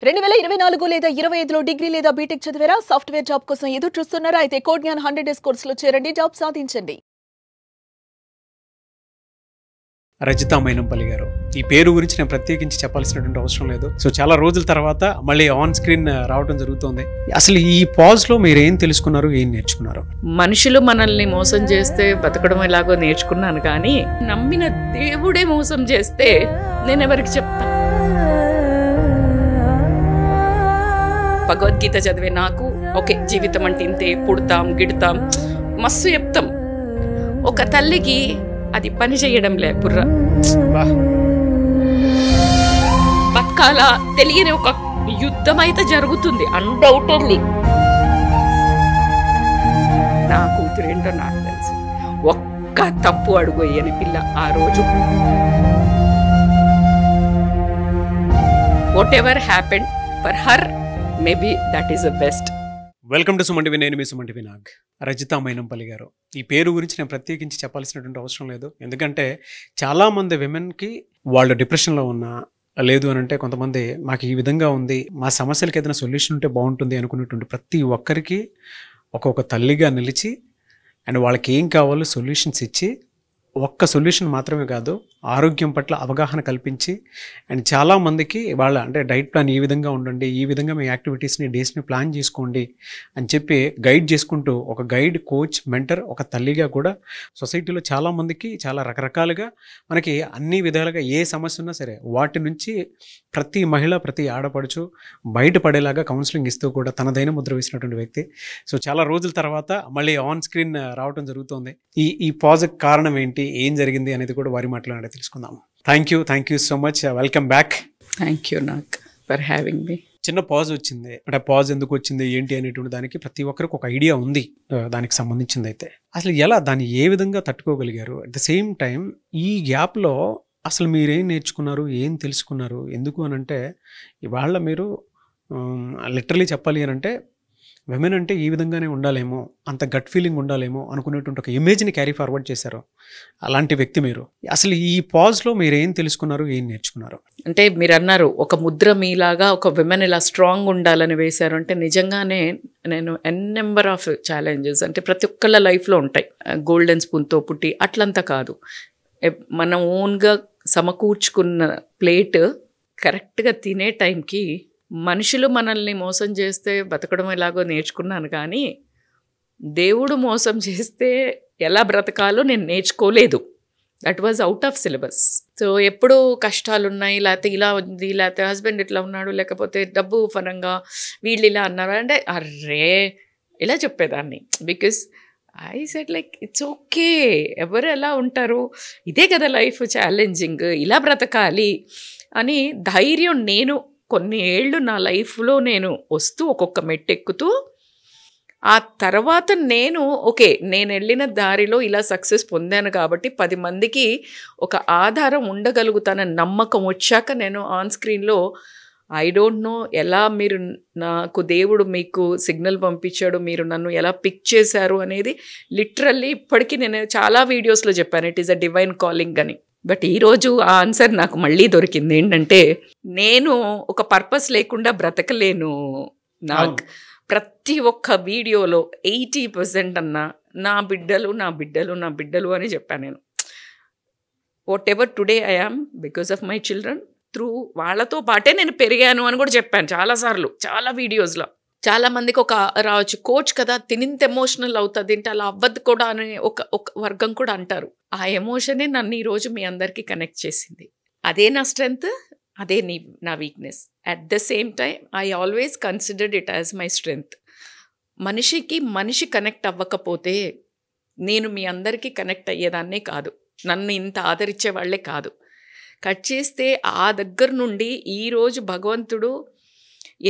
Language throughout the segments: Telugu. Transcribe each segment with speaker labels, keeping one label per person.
Speaker 1: 2024 లేదా 25లో డిగ్రీ లేదా బీటెక్ చదివారా? సాఫ్ట్వేర్ జాబ్ కోసం ఎదురు చూస్తున్నారా? అయితే కోడ్ జ్ఞాన్ 100 డేస్ కోర్సులో చేరండి, జాబ్ సాధించండి.
Speaker 2: రజితా మైనంపల్లి గారు, ఈ పేరు గురించి నేను ప్రత్యేకించి చెప్పాల్సినటువంటి అవసరం లేదు. సో చాలా రోజుల తర్వాత మళ్ళీ ఆన్ స్క్రీన్ రావడం జరుగుతుంది. అసలు ఈ పాజ్ లో మీరు ఏం తెలుసుకున్నారు, ఏం నేర్చుకున్నారు?
Speaker 3: మనుషులు మనల్ని మోసం చేస్తే బతకడం ఎలాగో నేర్చుకున్నాను, కానీ నమ్మిన దేవుడే మోసం చేస్తే నేను ఎవరికి చెప్తాను? భగవద్గీత చదివే నాకు ఓకే, జీవితం అంటే ఇంతే, పుడతాం గిడతాం మస్తు చెప్తాం. ఒక తల్లికి అది పని చేయడం లే, బుర్ర బతకాల తెలియని ఒక యుద్ధం అయితే జరుగుతుంది అన్డౌటెడ్లీ. నా కూతురేంటో నాకు తెలుసు, ఒక్క తప్పు అడుగు వేయని పిల్ల ఆ రోజు. What ever happened for her, maybe that is the best.
Speaker 2: Welcome to Suman TV. నేను మీ సుమన్ టీవీ నాగ్. రజితా మైనంపల్లి గారు, ఈ పేరు గురించి నేను ప్రత్యేకించి చెప్పాల్సినటువంటి అవసరం లేదు. ఎందుకంటే చాలామంది విమెన్కి వాళ్ళు డిప్రెషన్లో ఉన్నా, లేదు అని అంటే కొంతమంది మాకు ఈ విధంగా ఉంది, మా సమస్యలకి ఏదైనా సొల్యూషన్ ఉంటే బాగుంటుంది అనుకునేటువంటి ప్రతి ఒక్కరికి ఒక్కొక్క తల్లిగా నిలిచి అండ్ వాళ్ళకి ఏం కావాలో సొల్యూషన్స్ ఇచ్చి, ఒక్క సొల్యూషన్ మాత్రమే కాదు, ఆరోగ్యం పట్ల అవగాహన కల్పించి అండ్ చాలామందికి వాళ్ళ అంటే డైట్ ప్లాన్ ఈ విధంగా ఉండండి, ఈ విధంగా మీ యాక్టివిటీస్ని డేస్ని ప్లాన్ చేసుకోండి అని చెప్పి గైడ్ చేసుకుంటూ ఒక గైడ్, కోచ్, మెంటర్, ఒక తల్లిగా కూడా సొసైటీలో చాలామందికి చాలా రకరకాలుగా మనకి అన్ని విధాలుగా ఏ సమస్య ఉన్నా సరే వాటి నుంచి ప్రతి మహిళ, ప్రతి ఆడపడుచు బయటపడేలాగా కౌన్సిలింగ్ ఇస్తూ కూడా తనదైన ముద్ర వేసినటువంటి వ్యక్తి. సో చాలా రోజుల తర్వాత మళ్ళీ ఆన్ స్క్రీన్ రావడం జరుగుతుంది. ఈ పాజిటివ్ కారణం ఏంటి, ఏం జరిగింది అనేది కూడా వారి మాట్లాడి తెలుసుకుందాం. Thank you so much. Welcome back.
Speaker 3: Thank you Nag for having me.
Speaker 2: చిన్న పాజ్ వచ్చింది, అంటే పాజ్ ఎందుకు వచ్చింది ఏంటి అనేటువంటి దానికి ప్రతి ఒక్కరికి ఒక ఐడియా ఉంది దానికి సంబంధించింది. అయితే అసలు ఎలా దాన్ని ఏ విధంగా తట్టుకోగలిగారు? అట్ ద సేమ్ టైం ఈ గ్యాప్లో అసలు మీరేం నేర్చుకున్నారు, ఏం తెలుసుకున్నారు? ఎందుకు అని అంటే ఇవాళ మీరు లిటరలీ చెప్పాలి అని అంటే విమెన్ అంటే ఈ విధంగానే ఉండాలేమో, అంత గట్ ఫీలింగ్ ఉండాలేమో అనుకునేటువంటి ఒక ఇమేజ్ని క్యారీ ఫార్వర్డ్ చేశారు. అలాంటి వ్యక్తి మీరు. అసలు ఈ పాజ్లో మీరు ఏం తెలుసుకున్నారు, ఏం నేర్చుకున్నారు?
Speaker 3: అంటే మీరు అన్నారు ఒక ముద్ర మీలాగా ఒక విమెన్ ఇలా స్ట్రాంగ్ ఉండాలని వేశారు అంటే, నిజంగానే నేను నెంబర్ ఆఫ్ ఛాలెంజెస్ అంటే ప్రతి ఒక్కళ్ళ లైఫ్లో ఉంటాయి. గోల్డెన్ స్పూన్తో పుట్టి అట్లంతా కాదు, మనం ఓన్గా సమకూర్చుకున్న ప్లేట్ కరెక్ట్గా తినే టైంకి మనుషులు మనల్ని మోసం చేస్తే బతకడం ఎలాగో నేర్చుకున్నాను, కానీ దేవుడు మోసం చేస్తే ఎలా బ్రతకాలో నేను నేర్చుకోలేదు. That was out of syllabus. So ఎప్పుడూ కష్టాలు ఉన్నాయి, లేకపోతే ఇలా ఉంది, లేకపోతే హస్బెండ్ ఇట్లా ఉన్నాడు, లేకపోతే డబ్బు పరంగా వీళ్ళు ఇలా అన్నారు అంటే అర్రే ఇలా చెప్పేదాన్ని. Because I said like it's okay, ఎవరు ఎలా ఉంటారు, ఇదే కదా లైఫ్, ఛాలెంజింగ్, ఇలా బ్రతకాలి అని ధైర్యం నేను కొన్ని ఏళ్ళు నా లైఫ్లో నేను వస్తూ ఒక్కొక్క మెట్టు ఎక్కుతూ, ఆ తర్వాత నేను ఓకే నేను వెళ్ళిన దారిలో ఇలా సక్సెస్ పొందాను కాబట్టి 10 మందికి ఒక ఆధారం ఉండగలుగుతానని నమ్మకం వచ్చాక నేను ఆన్ స్క్రీన్లో ఐ డోంట్ నో ఎలా మీరు నాకు దేవుడు మీకు సిగ్నల్ పంపించాడు, మీరు నన్ను ఎలా పిక్ చేశారు అనేది లిటరల్లీ ఇప్పటికీ నేను చాలా వీడియోస్లో చెప్పాను, it is a divine calling అని. బట్ ఈరోజు ఆ ఆన్సర్ నాకు మళ్ళీ దొరికింది. ఏంటంటే నేను ఒక పర్పస్ లేకుండా బ్రతకలేను. నాకు ప్రతి ఒక్క వీడియోలో 80% అన్నా నా బిడ్డలు నా బిడ్డలు నా బిడ్డలు అని చెప్పాను నేను. What ever today I am because of my children, through వాళ్ళతో పాటే నేను పెరిగాను అని కూడా చెప్పాను చాలాసార్లు, చాలా వీడియోస్లో. చాలామందికి ఒక రావచ్చు, కోచ్ కదా తినింత ఎమోషనల్ అవుతుంది ఏంటి, అలా అవ్వద్దు కూడా అనే ఒక వర్గం కూడా అంటారు. ఆ ఎమోషనే నన్ను ఈరోజు మీ అందరికీ కనెక్ట్ చేసింది. అదే నా స్ట్రెంగ్త్, అదే నా weakness. At the same time I always considered it as my strength. మనిషి కనెక్ట్ అవ్వకపోతే నేను మీ అందరికీ కనెక్ట్ అయ్యేదాన్నే కాదు, నన్ను ఇంత ఆదరించే వాళ్ళే కాదు. కట్ చేస్తే ఆ దగ్గర నుండి ఈరోజు భగవంతుడు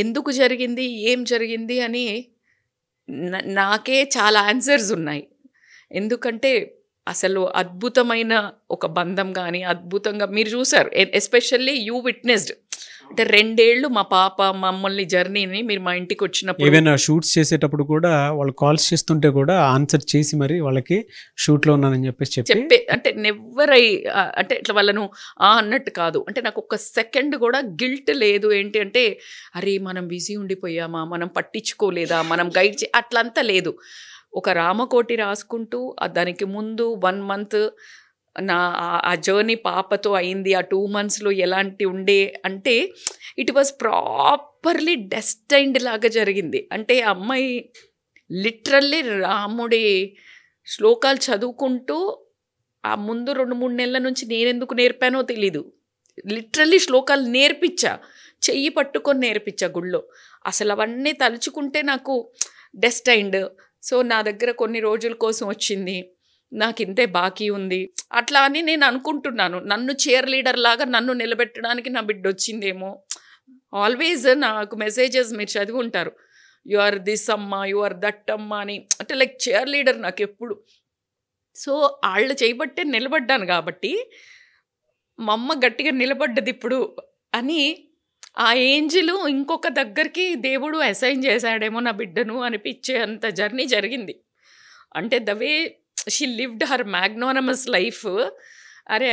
Speaker 3: ఎందుకు జరిగింది, ఏం జరిగింది అని నాకే చాలా ఆన్సర్స్ ఉన్నాయి. ఎందుకంటే అసలు అద్భుతమైన ఒక బంధం కానీ, అద్భుతంగా మీరు చూసారు, ఎస్పెషల్లీ యూ విట్నెస్డ్ అంటే 2 ఏళ్ళు మా పాప మమ్మల్ని జర్నీని మీరు మా ఇంటికి వచ్చినప్పుడు
Speaker 2: ఏవైనా షూట్స్ చేసేటప్పుడు కూడా వాళ్ళు కాల్స్ చేస్తుంటే కూడా ఆన్సర్ చేసి మరి వాళ్ళకి షూట్లో ఉన్నానని చెప్పేసి
Speaker 3: చెప్పే అంటే నెవ్వర్ అంటే ఇట్లా వాళ్ళను అన్నట్టు కాదు. అంటే నాకు ఒక సెకండ్ కూడా గిల్ట్ లేదు. ఏంటి అంటే అరే మనం బిజీ ఉండిపోయామా, మనం పట్టించుకోలేదా, మనం గైడ్ అట్లంతా లేదు. ఒక రామకోటి రాసుకుంటూ దానికి ముందు 1 మంత్ నా ఆ జర్నీ పాపతో అయింది. ఆ 2 monthsలో ఎలాంటి ఉండే అంటే ఇట్ వాజ్ ప్రాపర్లీ డెస్టైన్డ్ లాగా జరిగింది. అంటే ఆ అమ్మాయి లిటరల్లీ రాముడి శ్లోకాలు చదువుకుంటూ ఆ ముందు 2-3 నెలల నుంచి నేనెందుకు నేర్పానో తెలీదు. లిటరల్లీ శ్లోకాలు నేర్పించా, చెయ్యి పట్టుకొని నేర్పించా గుళ్ళో. అసలు అవన్నీ తలుచుకుంటే నాకు డెస్టైన్డ్. సో నా దగ్గర కొన్ని రోజుల కోసం వచ్చింది, నాకు ఇంతే బాకీ ఉంది అట్లా అని నేను అనుకుంటున్నాను. నన్ను చీర్ లీడర్ లాగా నన్ను నిలబెట్టడానికి నా బిడ్డ వచ్చిందేమో. ఆల్వేస్ నాకు మెసేజెస్ మీరు చదివి ఉంటారు, యు ఆర్ దిస్ అమ్మ, యు ఆర్ దట్ అమ్మ అని. అంటే లైక్ చీర్ లీడర్ నాకు ఎప్పుడు. సో వాళ్ళు చేయబట్టే నిలబడ్డాను కాబట్టి మా అమ్మ గట్టిగా నిలబడ్డది ఇప్పుడు అని ఆ ఏంజిల్ ఇంకొక దగ్గరికి దేవుడు అసైన్ చేశాడేమో నా బిడ్డను అనిపించే అంత జర్నీ జరిగింది. అంటే the way she lived her magnanimous life. అరే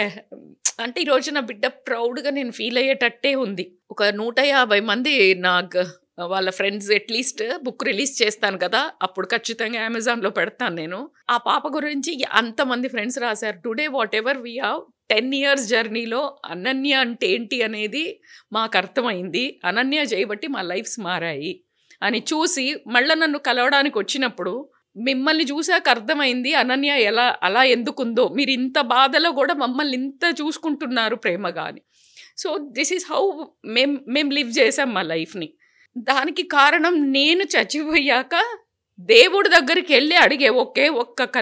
Speaker 3: అంటే ఈరోజు నా బిడ్డ ప్రౌడ్గా నేను ఫీల్ అయ్యేటట్టే ఉంది. ఒక 150 మంది నాకు వాళ్ళ ఫ్రెండ్స్ అట్లీస్ట్ బుక్ రిలీజ్ చేస్తాను కదా, అప్పుడు ఖచ్చితంగా అమెజాన్లో పెడతాను నేను. ఆ పాప గురించి అంతమంది ఫ్రెండ్స్ రాశారు. Today what ever we have 10 years జర్నీలో అనన్య అంటే ఏంటి అనేది మాకు అర్థమైంది. అనన్య చేయబట్టి మా లైఫ్స్ మారాయి అని చూసి మళ్ళీ నన్ను కలవడానికి వచ్చినప్పుడు మిమ్మల్ని చూసాక అర్థమైంది అనన్య ఎలా అలా ఎందుకుందో. మీరు ఇంత బాధలో కూడా మమ్మల్ని ఇంత చూసుకుంటున్నారు ప్రేమగా అని. సో దిస్ ఈజ్ హౌ మేము లివ్ చేసాం మా లైఫ్ని. దానికి కారణం నేను చచ్చిపోయాక దేవుడి దగ్గరికి వెళ్ళి అడిగే ఒక్క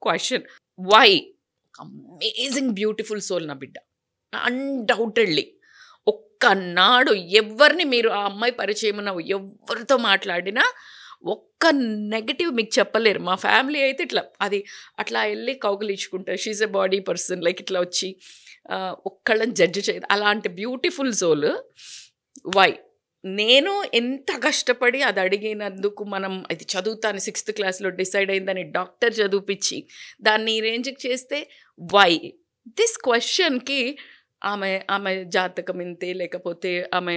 Speaker 3: question, why? Amazing beautiful soul నా బిడ్డ, అన్డౌటెడ్లీ. ఒక్కనాడు ఎవరిని మీరు ఆ అమ్మాయి పరిచయం ఉన్న ఎవరితో మాట్లాడినా ఒక్క నెగటివ్ మీకు చెప్పలేరు. మా ఫ్యామిలీ అయితే ఇట్లా అది అట్లా వెళ్ళి కౌగిలించుకుంటారు. She's a body person, like ఇట్లా వచ్చి ఒక్కళ్ళని జడ్జి చేయదు. అలాంటి బ్యూటిఫుల్ సోల్. వై? నేను ఎంత కష్టపడి అది అడిగినందుకు మనం అది చదువుతాను 6th classలో డిసైడ్ అయిందని డాక్టర్ చదివిపించి దాన్ని రేంజ్కి చేస్తే వై? దిస్ క్వశ్చన్కి ఆమె జాతకం ఇంతే, లేకపోతే ఆమె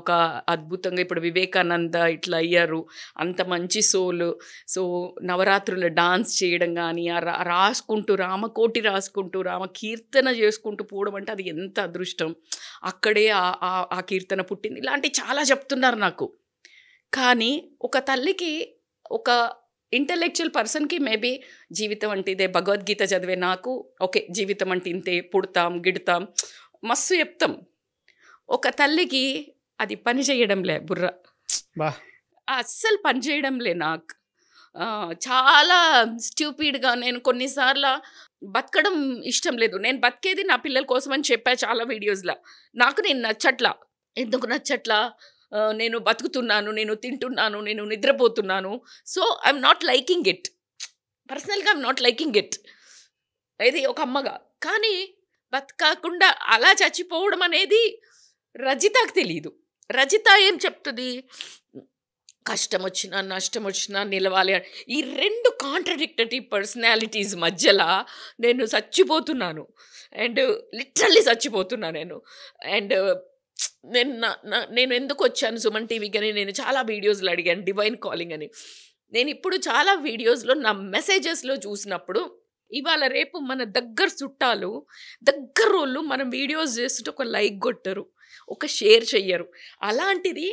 Speaker 3: ఒక అద్భుతంగా ఇప్పుడు వివేకానంద ఇట్లా అయ్యారు, అంత మంచి సోలు. సో నవరాత్రులు డాన్స్ చేయడం కానీ రాసుకుంటూ రామకోటి రాసుకుంటూ రామకీర్తన చేసుకుంటూ పోవడం అంటే అది ఎంత అదృష్టం. అక్కడే ఆ కీర్తన పుట్టింది. ఇలాంటివి చాలా చెప్తున్నారు నాకు. కానీ ఒక తల్లికి, ఒక ఇంటలెక్చువల్ పర్సన్కి మేబీ జీవితం అంటే ఇదే, భగవద్గీత చదివే నాకు ఓకే జీవితం అంటే ఇంతే, పుడతాం గిడతాం మస్తు చెప్తాం. ఒక తల్లికి అది పని చేయడంలే, బుర్ర అస్సలు పని చేయడంలే. నాకు చాలా స్ట్యూపిడ్గా నేను కొన్నిసార్లు బతకడం ఇష్టం లేదు. నేను బతికేది నా పిల్లల కోసం అని చెప్పా చాలా వీడియోస్లో. నాకు నేను నచ్చట్లా. ఎందుకు నచ్చట్లా? నేను బతుకుతున్నాను, నేను తింటున్నాను, నేను నిద్రపోతున్నాను. So I'm not liking it. పర్సనల్గా ఐఎమ్ నాట్ లైకింగ్ ఇట్. ఇది ఒక అమ్మగా. కానీ బతకకుండా అలా చచ్చిపోవడం అనేది రజితకు తెలియదు. రజిత ఏం చెప్తుంది? కష్టం వచ్చినా నష్టం వచ్చినా నిలవాలి. ఈ 2 కాంట్రడిక్టరీ పర్సనాలిటీస్ మధ్యలో నేను చచ్చిపోతున్నాను. అండ్ లిటరల్లీ చచ్చిపోతున్నాను నేను. అండ్ నేను ఎందుకు వచ్చాను సుమన్ టీవీకి అని నేను చాలా వీడియోస్లో అడిగాను, డివైన్ కాలింగ్ అని. నేను ఇప్పుడు చాలా వీడియోస్లో నా మెసేజెస్లో చూసినప్పుడు ఇవాళ రేపు మన దగ్గర చుట్టాలు దగ్గరోళ్ళు మనం వీడియోస్ చేస్తుంటే ఒక లైక్ కొట్టరు, ఒక షేర్ చెయ్యరు. అలాంటిది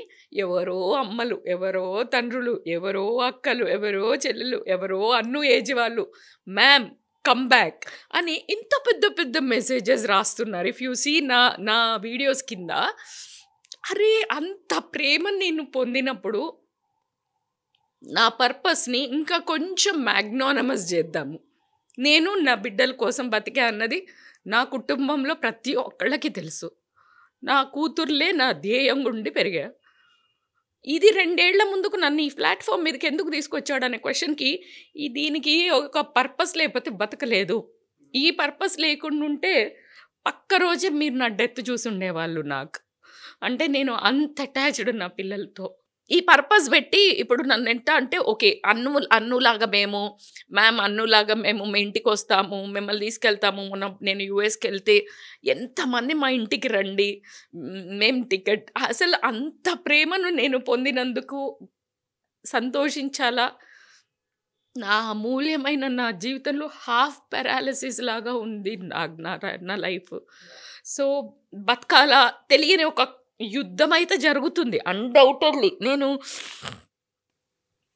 Speaker 3: ఎవరో అమ్మలు, ఎవరో తండ్రులు, ఎవరో అక్కలు, ఎవరో చెల్లెలు, ఎవరో అన్ను ఏజ్ వాళ్ళు మ్యామ్ కమ్ బ్యాక్ అని ఇంత పెద్ద పెద్ద మెసేజెస్ రాస్తున్నారు. ఇఫ్ యూ సీ నా వీడియోస్ కింద, అరే అంత ప్రేమని నేను పొందినప్పుడు నా పర్పస్ని ఇంకా కొంచెం మ్యాగ్నానమస్ చేద్దాము. నేను నా బిడ్డల కోసం బతికే అన్నది నా కుటుంబంలో ప్రతి ఒక్కళ్ళకి తెలుసు. నా కూతుర్లే నా ధ్యేయం ఉండి పెరిగా. ఇది 2 ఏళ్ల ముందుకు నన్ను ఈ ప్లాట్ఫామ్ మీదకి ఎందుకు తీసుకొచ్చాడు అనే క్వశ్చన్కి దీనికి ఒక పర్పస్ లేకపోతే బతకలేదు. ఈ పర్పస్ లేకుండా ఉంటే పక్క రోజే మీరు నా డెత్ చూసి ఉండేవాళ్ళు. నాకు అంటే నేను అంత అటాచ్డ్ నా పిల్లలతో. ఈ పర్పస్ పెట్టి ఇప్పుడు నన్ను ఎంత అంటే ఓకే అన్నులాగా మ్యామ్ అన్నులాగా మేము మీ ఇంటికి వస్తాము, మిమ్మల్ని తీసుకెళ్తాము. నేను యూఎస్కి వెళ్తే ఎంతమంది మా ఇంటికి రండి, మేము టికెట్, అసలు అంత ప్రేమను నేను పొందినందుకు సంతోషించాలా. నా అమూల్యమైన నా జీవితంలో హాఫ్ పారాలిసిస్ లాగా ఉంది నా లైఫ్. సో బతకాలా తెలియని ఒక యుద్ధం అయితే జరుగుతుంది అన్డౌటెడ్లీ.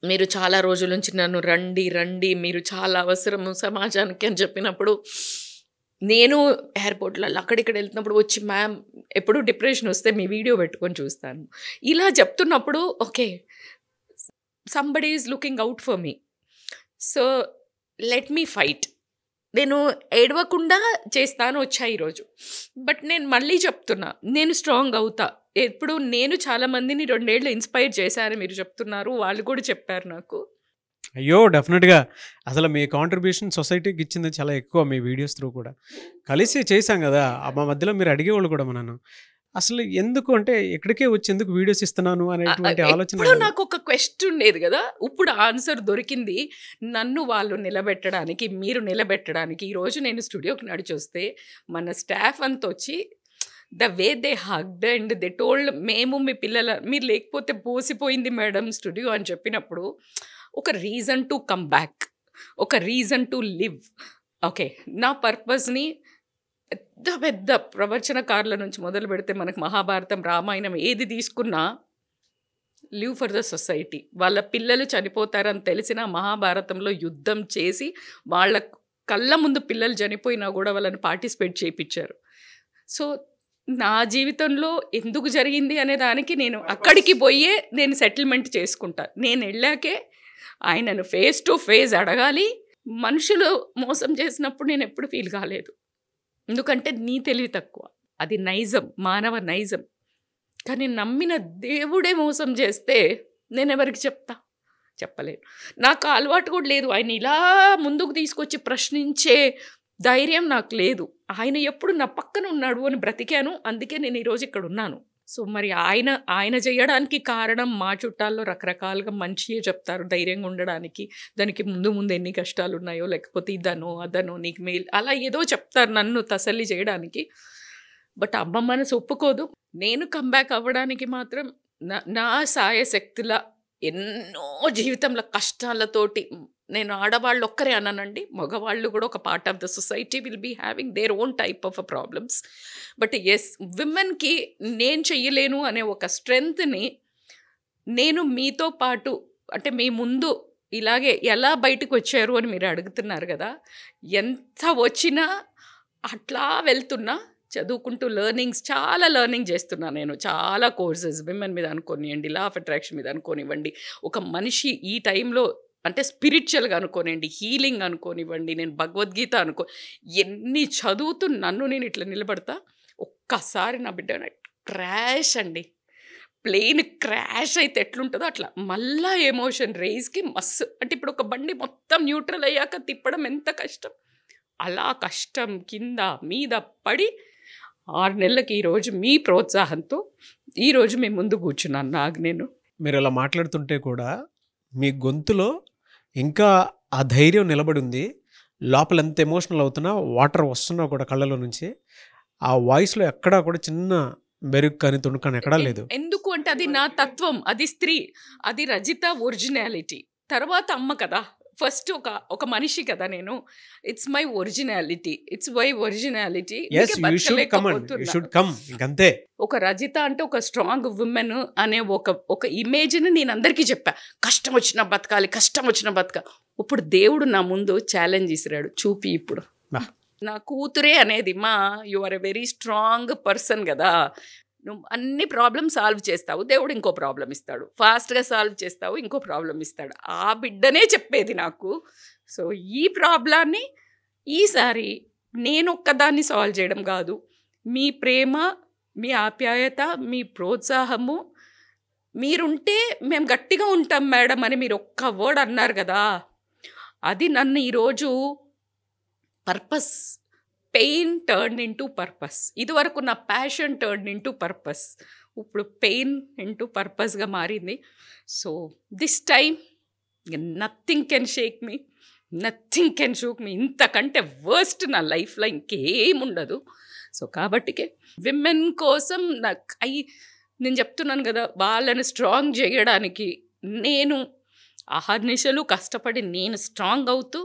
Speaker 3: మీరు చాలా రోజుల నుంచి నన్ను రండి మీరు చాలా అవసరము సమాజానికి అని చెప్పినప్పుడు, నేను ఎయిర్పోర్ట్లో అక్కడిక్కడ వెళ్తున్నప్పుడు వచ్చి మ్యామ్ ఎప్పుడు డిప్రెషన్ వస్తే మీ వీడియో పెట్టుకొని చూస్తాను. ఇలా చెప్తున్నప్పుడు okay somebody is looking out for me, so let me fight. నేను ఏడవకుండా చేస్తాను వచ్చా ఈరోజు. బట్ నేను మళ్ళీ చెప్తున్నా, నేను స్ట్రాంగ్ అవుతా. ఎప్పుడు నేను చాలామందిని 2 ఏళ్ళు ఇన్స్పైర్ చేశారని మీరు చెప్తున్నారు, వాళ్ళు కూడా చెప్పారు నాకు.
Speaker 2: అయ్యో డెఫినెట్గా అసలు మీ కాంట్రిబ్యూషన్ సొసైటీకి ఇచ్చింది చాలా ఎక్కువ. మీ వీడియోస్ త్రూ కూడా కలిసి చేశాం కదా, మా మధ్యలో మీరు అడిగేవాళ్ళు కూడా నన్ను అసలు ఎందుకు అంటే ఎక్కడికే వచ్చి ఎందుకు వీడియోస్ ఇస్తున్నాను అనేటువంటి ఆలోచన.
Speaker 3: ఇప్పుడు నాకు ఒక క్వశ్చన్ ఉండేది కదా, ఇప్పుడు ఆన్సర్ దొరికింది. నన్ను వాళ్ళు నిలబెట్టడానికి, మీరు నిలబెట్టడానికి ఈరోజు నేను స్టూడియోకి నడిచి వస్తే మన స్టాఫ్ అంతా వచ్చి the way they hugged and they told, మేము మీ మీరు లేకపోతే పోసిపోయింది మేడం స్టూడియో అని చెప్పినప్పుడు ఒక రీజన్ టు కమ్ బ్యాక్, ఒక రీజన్ టు లివ్. ఓకే నా పర్పస్ని పెద్ద పెద్ద ప్రవచనకారుల నుంచి మొదలు పెడితే మనకు మహాభారతం, రామాయణం ఏది తీసుకున్నా లివ్ ఫర్ ద సొసైటీ. వాళ్ళ పిల్లలు చనిపోతారని తెలిసిన మహాభారతంలో యుద్ధం చేసి వాళ్ళ కళ్ళ ముందు పిల్లలు చనిపోయినా కూడా వాళ్ళని పార్టిసిపేట్ చేయించారు. సో నా జీవితంలో ఎందుకు జరిగింది అనే దానికి నేను అక్కడికి పోయే నేను సెటిల్మెంట్ చేసుకుంటా. నేను వెళ్ళాకే ఆయనను ఫేస్ టు ఫేస్ అడగాలి. మనుషులు మోసం చేసినప్పుడు నేను ఎప్పుడు ఫీల్ కాలేదు, ఎందుకంటే నీ తెలివి తక్కువ, అది నైజం, మానవ నైజం. కానీ నమ్మిన దేవుడే మోసం చేస్తే నేను ఎవరికి చెప్పలేను. నాకు అలవాటు కూడా లేదు ఆయన ఇలా ముందుకు తీసుకొచ్చి ప్రశ్నించే ధైర్యం నాకు లేదు. ఆయన ఎప్పుడు నా పక్కన ఉన్నాడు అని బ్రతికాను, అందుకే నేను ఈరోజు ఇక్కడ ఉన్నాను. సో మరి ఆయన చేయడానికి కారణం మా చుట్టాల్లో రకరకాలుగా మంచిగా చెప్తారు ధైర్యంగా ఉండడానికి, దానికి ముందు ఎన్ని కష్టాలు ఉన్నాయో, లేకపోతే అదనో నీకు మేలు అలా ఏదో చెప్తారు నన్ను తసల్లి చేయడానికి. బట్ అమ్మ మనసు ఒప్పుకోదు. నేను కంబ్యాక్ అవ్వడానికి మాత్రం నా సాయశక్తుల ఎన్నో జీవితంలో కష్టాలతోటి, నేను ఆడవాళ్ళు ఒక్కరే అన్నానండి, మగవాళ్ళు కూడా ఒక part of the society will be having their own type of problems. But yes, విమెన్కి నేను చెయ్యలేను అనే ఒక స్ట్రెంగ్త్ని నేను మీతో పాటు, అంటే మీ ముందు ఇలాగే ఎలా బయటకు వచ్చారు అని మీరు అడుగుతున్నారు కదా, ఎంత వచ్చినా అట్లా వెళ్తున్నా, చదువుకుంటూ చాలా లెర్నింగ్ చేస్తున్నాను నేను. చాలా కోర్సెస్ విమెన్ మీద అనుకోనివ్వండి, లా ఆఫ్ అట్రాక్షన్ మీద అనుకోనివ్వండి, ఒక మనిషి ఈ టైంలో అంటే స్పిరిచువల్గా అనుకోనివ్వండి, హీలింగ్ అనుకోనివ్వండి, నేను భగవద్గీత ఎన్ని చదువుతూ నన్ను నేను ఇట్లా నిలబడతా. ఒక్కసారి నా బిడ్డ క్రాష్ అండి, ప్లేన్ క్రాష్ అయితే ఎట్లుంటుందో అట్లా మళ్ళా ఎమోషన్ రేజ్కి మస్తు. అంటే ఇప్పుడు ఒక బండి మొత్తం న్యూట్రల్ అయ్యాక తిప్పడం ఎంత కష్టం, అలా కష్టం కింద మీద పడి 6 నెలలకి ఈరోజు మీ ప్రోత్సాహంతో ఈరోజు మీ ముందు కూర్చున్నాను.
Speaker 2: మీరు అలా మాట్లాడుతుంటే కూడా మీ గొంతులో ఇంకా ఆ ధైర్యం నిలబడి ఉంది. లోపల ఎంత ఎమోషనల్ అవుతున్నా, వాటర్ వస్తున్నా కూడా కళ్ళలో నుంచి, ఆ వాయిస్లో ఎక్కడా కూడా చిన్న బెరుకు కానీ తుణుకు కానీ ఎక్కడా లేదు.
Speaker 3: ఎందుకు అంటే అది నా తత్వం, అది స్త్రీ, అది రజిత ఒరిజినాలిటీ. తర్వాత అమ్మ కదా, ఫస్ట్ ఒక మనిషి కదా నేను. It's my originality, it's my originality. ఒక రజిత అంటే ఒక స్ట్రాంగ్ ఉమెన్ అనే ఒక ఇమేజ్ని నేను అందరికీ చెప్పా. కష్టం వచ్చినా బతకాలి, కష్టం వచ్చినా బతకాలి. ఇప్పుడు దేవుడు నా ముందు ఛాలెంజ్ ఇసిరాడు, చూపి ఇప్పుడు నా కూతురే అనేది, you are a very strong person కదా, నువ్వు అన్ని ప్రాబ్లమ్ సాల్వ్ చేస్తావు, దేవుడు ఇంకో ప్రాబ్లం ఇస్తాడు, ఫాస్ట్గా సాల్వ్ చేస్తావు, ఇంకో ప్రాబ్లం ఇస్తాడు. ఆ బిడ్డనే చెప్పేది నాకు. సో ఈ ప్రాబ్లాన్ని ఈసారి నేను ఒక్కదాన్ని సాల్వ్ చేయడం కాదు, మీ ప్రేమ, మీ ఆప్యాయత, మీ ప్రోత్సాహము, మీరుంటే మేము గట్టిగా ఉంటాం మేడం అని మీరు ఒక్క వర్డ్ అన్నారు కదా, అది నన్ను ఈరోజు పెయిన్ టర్న్ ఇంటూ పర్పస్. ఇదివరకు నా ప్యాషన్ టర్న్ ఇంటూ పర్పస్, ఇప్పుడు పెయిన్ ఇంటూ పర్పస్గా మారింది. So this time nothing can shake me, nothing can shock me. ఇంతకంటే వర్స్ట్ నా లైఫ్లో ఇంకేముండదు. సో కాబట్టికే విమెన్ కోసం నేను చెప్తున్నాను కదా, వాళ్ళని స్ట్రాంగ్ చేయడానికి నేను అహర్నిశలు కష్టపడి నేను స్ట్రాంగ్ అవుతూ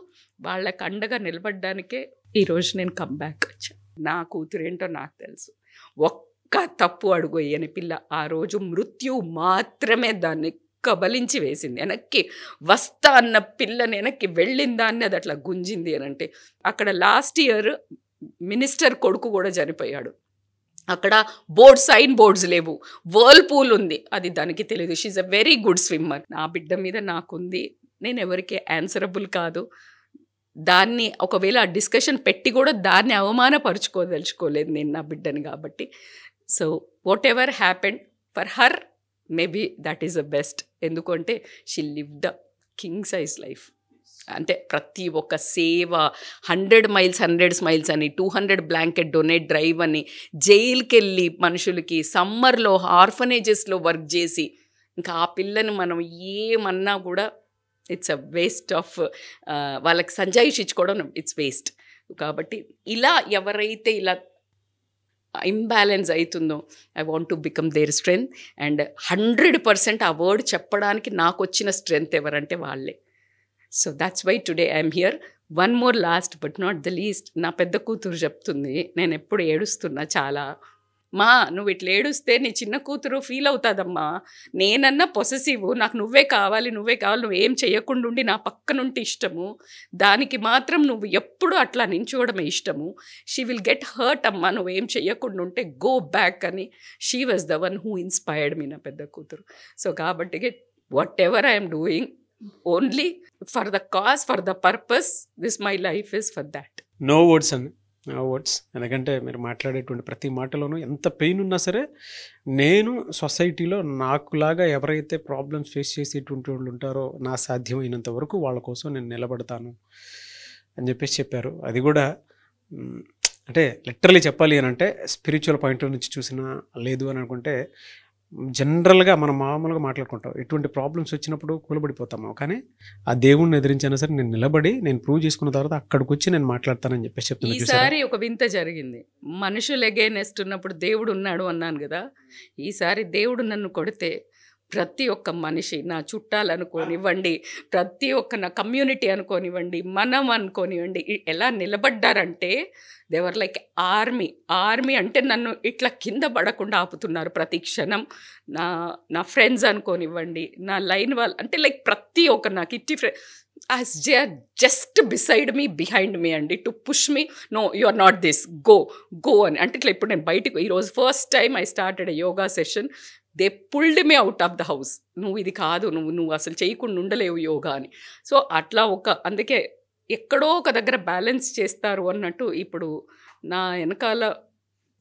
Speaker 3: వాళ్ళకి అండగా నిలబడడానికే ఈరోజు నేను కమ్బ్యాక్ వచ్చాను. నా కూతురేంటో నాకు తెలుసు. ఒక్క తప్పు అడుగు వేయని పిల్ల ఆ రోజు మృత్యు మాత్రమే దాన్ని కబలించి వేసింది. వెనక్కి వస్తా అన్న పిల్లని వెనక్కి వెళ్ళిన దాన్ని అది అట్లా గుంజింది అని అంటే, అక్కడ లాస్ట్ ఇయర్ మినిస్టర్ కొడుకు కూడా చనిపోయాడు. అక్కడ సైన్ బోర్డ్స్ లేవు, వర్ల్పూల్ ఉంది, అది దానికి తెలియదు. She a very good swimmer. నా బిడ్డ మీద నాకుంది, నేను ఎవరికి ఆన్సరబుల్ కాదు. దాన్ని ఒకవేళ ఆ డిస్కషన్ పెట్టి కూడా దాన్ని అవమానపరుచుకోదలుచుకోలేదు నేను నా బిడ్డని కాబట్టి. So whatever happened for her, maybe that is the best. ఎందుకంటే she live the king size life. అంటే ప్రతి ఒక్క సేవ, 100 మైల్స్ 100 స్మైల్స్ అని, 200 బ్లాంకెట్ డొనేట్ డ్రైవ్ అని, జైలుకి వెళ్ళి మనుషులకి సమ్మర్లో ఆర్ఫనేజెస్లో వర్క్ చేసి, ఇంకా ఆ పిల్లని మనం ఏమన్నా కూడా ఇట్స్ అ వేస్ట్ ఆఫ్, వాళ్ళకి సంజాయిషి ఇచ్చుకోవడం ఇట్స్ వేస్ట్. కాబట్టి ఇలా ఎవరైతే ఇలా ఇంబ్యాలెన్స్ అవుతుందో, I want to become their strength. And 100% ఆ వర్డ్ చెప్పడానికి నాకు వచ్చిన స్ట్రెంగ్త్ ఎవరంటే వాళ్ళే. So that's why today I'm here. One more last but not the least, నా పెద్ద కూతురు చెప్తుంది, నేను ఎప్పుడు ఏడుస్తున్నా చాలా, మా నువ్వు ఇట్లా ఏడుస్తే నీ చిన్న కూతురు ఫీల్ అవుతుందమ్మా, నేనన్నా పొసెసివ్, నాకు నువ్వే కావాలి నువ్వు ఏం చేయకుండా ఉండి నా పక్కనుంటే ఇష్టము, దానికి మాత్రం నువ్వు ఎప్పుడు అట్లా నించోవడమే ఇష్టము, షీ విల్ గెట్ హర్ట్ అమ్మా నువ్వేం చేయకుండా ఉంటే, గో బ్యాక్ అని. She was the one who inspired me, నా పెద్ద కూతురు. సో కాబట్టి whatever I'm doing only for the cause, for the purpose, this my life is for that.
Speaker 2: No words అండి, నో వర్డ్స్. ఎందుకంటే మీరు మాట్లాడేటువంటి ప్రతి మాటలోనూ ఎంత పెయిన్ ఉన్నా సరే, నేను సొసైటీలో నాకులాగా ఎవరైతే ప్రాబ్లమ్స్ ఫేస్ చేసేటువంటి వాళ్ళు ఉంటారో, నా సాధ్యమైనంత వరకు వాళ్ళ కోసం నేను నిలబడతాను అని చెప్పేసి చెప్పారు. అది కూడా అంటే లిటరలీ చెప్పాలి అని అంటే, స్పిరిచువల్ పాయింట్ నుంచి చూసినా లేదు అని అనుకుంటే, జనరల్గా మనం మామూలుగా మాట్లాడుకుంటాం, ఎటువంటి ప్రాబ్లమ్స్ వచ్చినప్పుడు కూలబడిపోతాము, కానీ ఆ దేవుణ్ణి ఎదిరించినా సరే నేను నిలబడి నేను ప్రూవ్ చేసుకున్న తర్వాత అక్కడికి వచ్చి నేను మాట్లాడతానని చెప్పేసి చెప్తున్నాను.
Speaker 3: ఈసారి ఒక వింత జరిగింది. మనుషులు ఎగైనెస్ట్ ఉన్నప్పుడు దేవుడు ఉన్నాడు అన్నాను కదా, ఈసారి దేవుడు నన్ను కొడితే ప్రతి ఒక్క మనిషి, నా చుట్టాలు అనుకోనివ్వండి, ప్రతి ఒక్క నా కమ్యూనిటీ అనుకోనివ్వండి, మనం అనుకోనివ్వండి, ఎలా నిలబడ్డారంటే దేవర్ లైక్ ఆర్మీ అంటే నన్ను ఇట్లా కింద పడకుండా ఆపుతున్నారు ప్రతి క్షణం. నా ఫ్రెండ్స్ అనుకోనివ్వండి, నా లైన్ వాళ్ళు, అంటే లైక్ ప్రతి ఒక్క నా kitty friend as they are just beside me, behind me అండి, to push me, no you are not this, go అని. అంటే ఇట్లా ఇప్పుడు నేను బయటకు, ఈరోజు first time I started a yoga session, they pulled me out of the house, నువ్వు ఇది కాదు, నువ్వు అసలు చేయకుండా ఉండలేవు యోగా అని. సో అట్లా అందుకే ఎక్కడో ఒక దగ్గర బ్యాలెన్స్ చేస్తారు అన్నట్టు ఇప్పుడు నా వెనకాల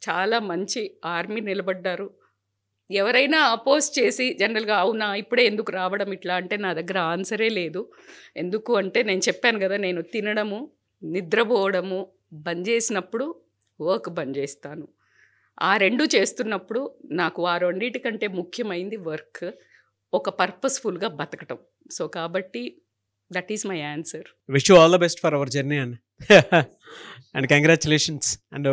Speaker 3: చాలా మంచి ఆర్మీ నిలబడ్డారు. ఎవరైనా అపోజ్ చేసి జనరల్గా అవునా ఇప్పుడే ఎందుకు రావడం ఇట్లా అంటే, నా దగ్గర ఆన్సరే లేదు. ఎందుకు అంటే నేను చెప్పాను కదా, నేను తినడము నిద్రపోవడము బంద్ చేసినప్పుడు వర్క్ బంద్ చేస్తాను. ఆ రెండు చేస్తున్నప్పుడు నాకు ఆ రెండింటికంటే ముఖ్యమైనది వర్క్, ఒక పర్పస్ఫుల్గా బతకటం. సో కాబట్టి that is my answer.
Speaker 2: Wish you all the best for hour journey and and congratulations. And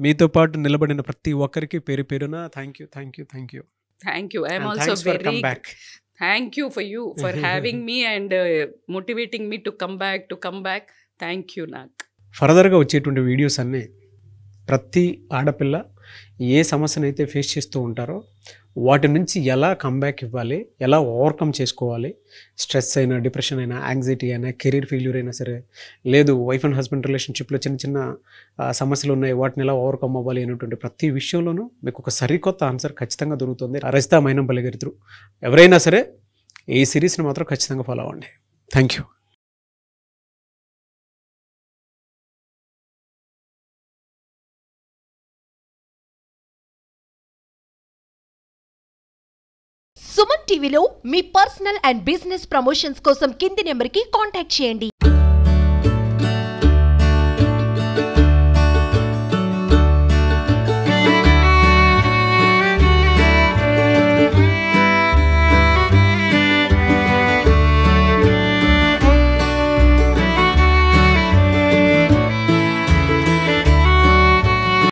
Speaker 2: మీతో పాటు నిలబడిన ప్రతి ఒక్కరికి పేరు పేరున thank you. I'm also very thank you for you for having me and motivating me to come back. Thank you. నాకు ఫర్దర్గా వచ్చేటువంటి వీడియోస్ అన్నీ ప్రతి ఆడపిల్ల ఏ సమస్యనైతే ఫేస్ చేస్తూ ఉంటారో వాటి నుంచి ఎలా కమ్బ్యాక్ ఇవ్వాలి, ఎలా ఓవర్కమ్ చేసుకోవాలి, స్ట్రెస్ అయినా, డిప్రెషన్ అయినా, యాంగ్జైటీ అయినా, కెరీర్ ఫెయిల్యూర్ అయినా సరే, లేదు వైఫ్ అండ్ హస్బెండ్ రిలేషన్షిప్లో చిన్న చిన్న సమస్యలు ఉన్నాయి, వాటిని ఎలా ఓవర్కమ్ అవ్వాలి అనేటువంటి ప్రతి విషయంలోనూ మీకు ఒక సరికొత్త ఆన్సర్ ఖచ్చితంగా దొరుకుతుంది రజిత మైనంపల్లి గారి త్రూ. ఎవరైనా సరే ఈ సిరీస్ని మాత్రం ఖచ్చితంగా ఫాలో అవ్వండి. Thank you.
Speaker 4: సుమన్ టీవీలో మీ పర్సనల్ అండ్ బిజినెస్ ప్రమోషన్స్ కోసం కింది నెంబర్కి కాంటాక్ట్ చేయండి.